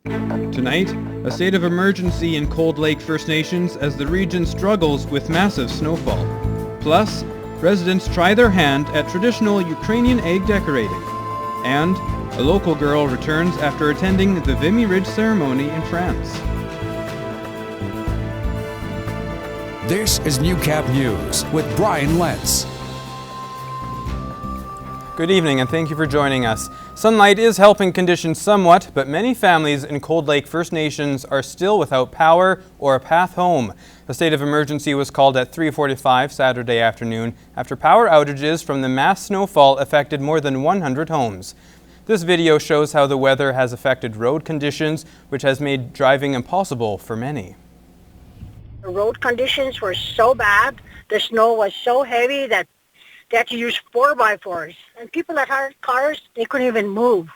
Tonight, a state of emergency in Cold Lake First Nations as the region struggles with massive snowfall. Plus, residents try their hand at traditional Ukrainian egg decorating. And a local girl returns after attending the Vimy Ridge ceremony in France. This is Newcap News with Brian Lentz. Good evening and thank you for joining us. Sunlight is helping conditions somewhat, but many families in Cold Lake First Nations are still without power or a path home. The state of emergency was called at 3:45 Saturday afternoon after power outages from the mass snowfall affected more than 100 homes. This video shows how the weather has affected road conditions, which has made driving impossible for many. The road conditions were so bad, the snow was so heavy that they had to use 4x4s. And people that had cars, they couldn't even move.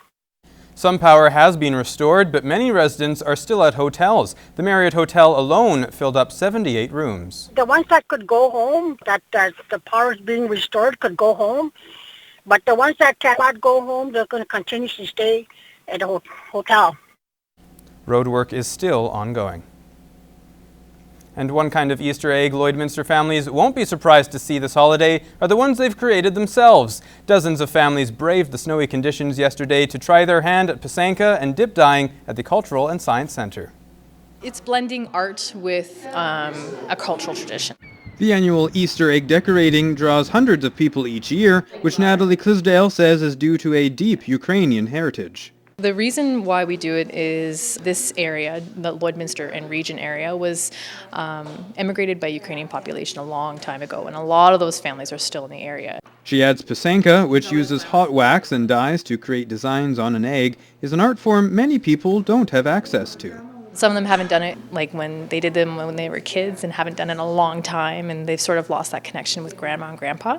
Some power has been restored, but many residents are still at hotels. The Marriott Hotel alone filled up 78 rooms. The ones that could go home, that the power is being restored, could go home. But the ones that cannot go home, they're going to continue to stay at the hotel. Road work is still ongoing. And one kind of Easter egg Lloydminster families won't be surprised to see this holiday are the ones they've created themselves. Dozens of families braved the snowy conditions yesterday to try their hand at Pysanka and dip dyeing at the Cultural and Science Centre. It's blending art with a cultural tradition. The annual Easter egg decorating draws hundreds of people each year, which Natalie Clisdale says is due to a deep Ukrainian heritage. The reason why we do it is this area, the Lloydminster and region area, was emigrated by Ukrainian population a long time ago, and a lot of those families are still in the area. She adds Pysanka, which uses hot wax and dyes to create designs on an egg, is an art form many people don't have access to. Some of them haven't done it like when they did them when they were kids and haven't done it in a long time, and they've sort of lost that connection with grandma and grandpa.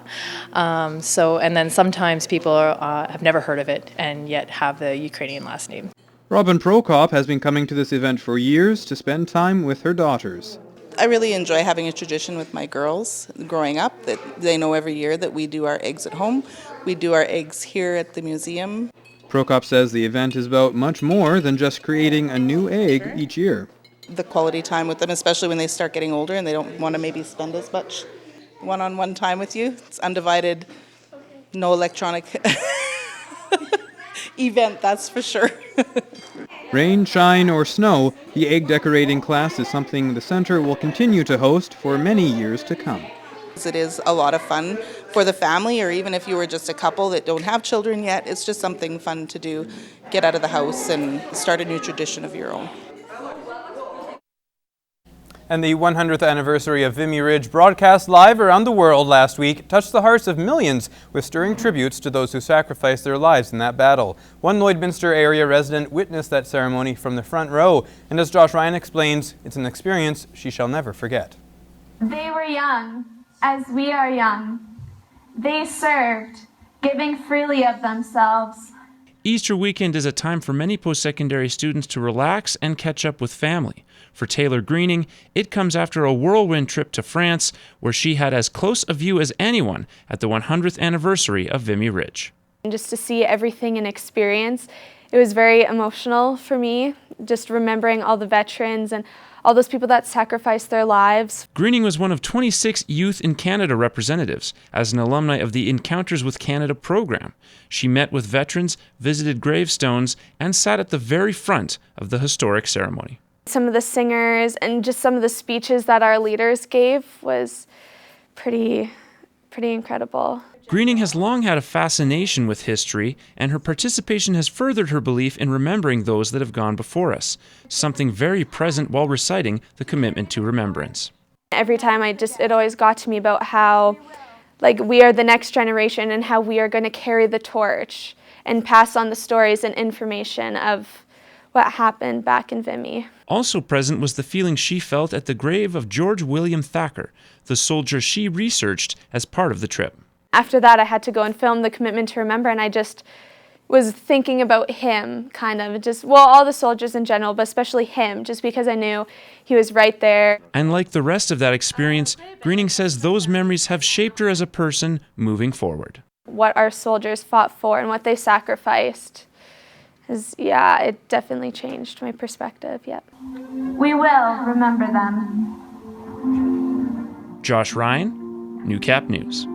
And then sometimes people have never heard of it and yet have the Ukrainian last name. Robin Prokop has been coming to this event for years to spend time with her daughters. I really enjoy having a tradition with my girls growing up that they know every year that we do our eggs at home. We do our eggs here at the museum. Prokop says the event is about much more than just creating a new egg each year. The quality time with them, especially when they start getting older and they don't want to maybe spend as much one-on-one time with you. It's undivided, no electronic event, that's for sure. Rain, shine, or snow, the egg decorating class is something the centre will continue to host for many years to come. It is a lot of fun for the family, or even if you were just a couple that don't have children yet, it's just something fun to do. Get out of the house and start a new tradition of your own. And the 100th anniversary of Vimy Ridge, broadcast live around the world last week, touched the hearts of millions with stirring tributes to those who sacrificed their lives in that battle. One Lloydminster area resident witnessed that ceremony from the front row, and as Josh Ryan explains, it's an experience she shall never forget. They were young, as we are young. They served, giving freely of themselves. Easter weekend is a time for many post-secondary students to relax and catch up with family. For Taylor Greening, it comes after a whirlwind trip to France, where she had as close a view as anyone at the 100th anniversary of Vimy Ridge. And just to see everything and experience, it was very emotional for me, just remembering all the veterans and all those people that sacrificed their lives. Greening was one of 26 Youth in Canada representatives as an alumni of the Encounters with Canada program. She met with veterans, visited gravestones, and sat at the very front of the historic ceremony. Some of the singers and just some of the speeches that our leaders gave was pretty incredible. Greening has long had a fascination with history, and her participation has furthered her belief in remembering those that have gone before us, something very present while reciting the commitment to remembrance. Every time it always got to me about how we are the next generation and how we are going to carry the torch and pass on the stories and information of what happened back in Vimy. Also present was the feeling she felt at the grave of George William Thacker, the soldier she researched as part of the trip. After that, I had to go and film the Commitment to Remember, and I just was thinking about him, all the soldiers in general, but especially him, just because I knew he was right there. And like the rest of that experience, Greening says those memories have shaped her as a person moving forward. What our soldiers fought for and what they sacrificed. Because, yeah, it definitely changed my perspective, yep. We will remember them. Josh Ryan, Newcap News.